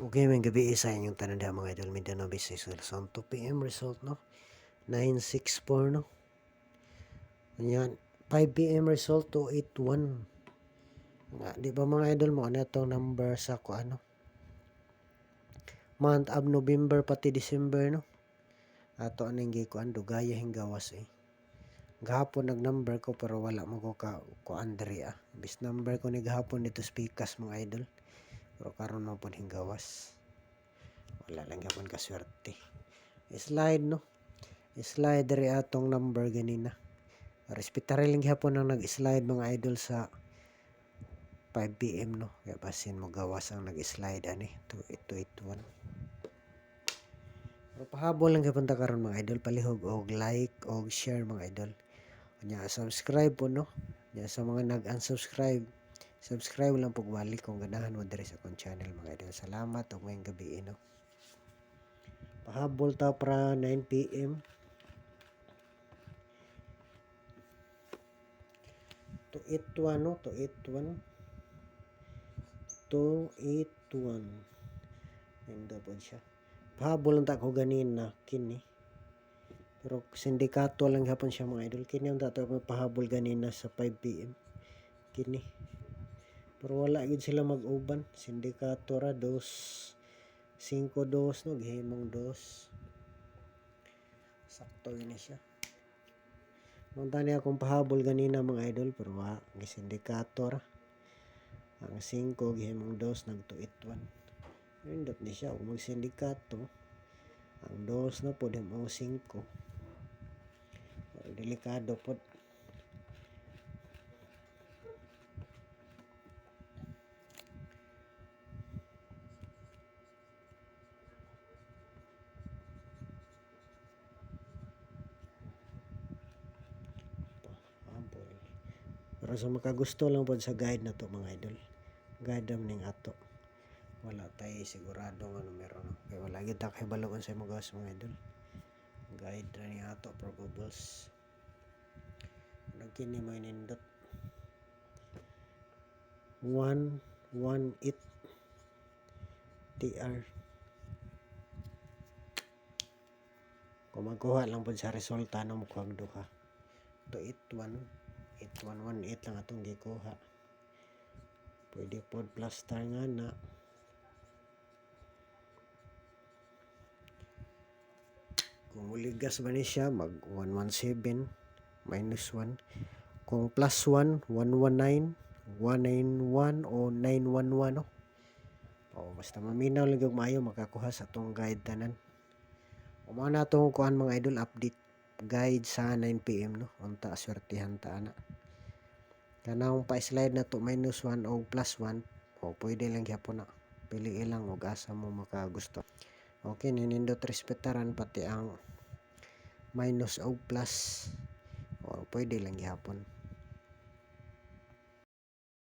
Okay, may gabi sa inyong tanan diha mga idol. Mindanao Business Luzon 2 PM result no. 964 no. Ayan, 5 PM result 281. Nga, di ba mga idol mo ano itong number sa ko ano? Month of November pati December no. Ato aning gikuan dugaya hinggawas eh. Gahapon nag-number ko pero wala mo ko ko Andrea. Bis number ko ni gahapon dito speakers mga idol. Pero karon mo pud hinggawas. Wala lang gapon ka swerte. Slide no. Slide diri atong number ganina. Respetare lang gyapon ang nag-slide mga idol sa 5 PM no. Kaya basin mo gawas ang nag-slide ani 281. Pero pahabol lang gyapon ta karon mga idol, palihog og like og share mga idol. Nya subscribe po no. Nya sa mga nag-unsubscribe, subscribe lang pug balik kung ganahan mo diri sa akong channel mga idol. Salamat ug mayong gabi no. Pahabol ta para 9 PM. 281 no, 281. 281. Nindot po siya. Pahabol lang ta ko ganina kini. Pero sindikato lang hapon siya mga idol. Kini ang dato pahabol ganina sa 5 PM. Kini. Pero wala gid sila mag-uban. Sindikato ra 5-2 no, gihimong 2. Sakto ini siya. Nung tani akong pahabol ganina mga idol pero wa gisindikato ra. Ang 5 gihimong 2 nag-281. Nindot ni siya kung magsindikato. Ang 2 na po himong 5. Delikado po. Pero sa makagusto lang po sa guide na to mga idol. Guide ning ato. Wala tayo sigurado nga numero no. Kaya wala gid ta kay balogon sa mga mga idol. Guide ra ni ato probables. Nagkini mo inindot 118 TR. Kung magkuha lang po sa resulta no mukhang duha. 281 8118 lang atong gikuha. Pwede pod plus star nga na. Kung uligas ba ni siya mag 117 minus 1. Kung plus 1 119 191 o 911 no. O basta maminaw lang yung maayo makakuha sa tong guide tanan. O mga natong kuan mga idol update guide sa 9 PM no. Unta swertihan ta ana. Kanang pa-slide na to minus 1 o plus 1 o pwede lang gyapon na. Pili lang og asa mo makagusto. Okay, ninindot respetaran pati ang minus o plus o pwede lang gyapon.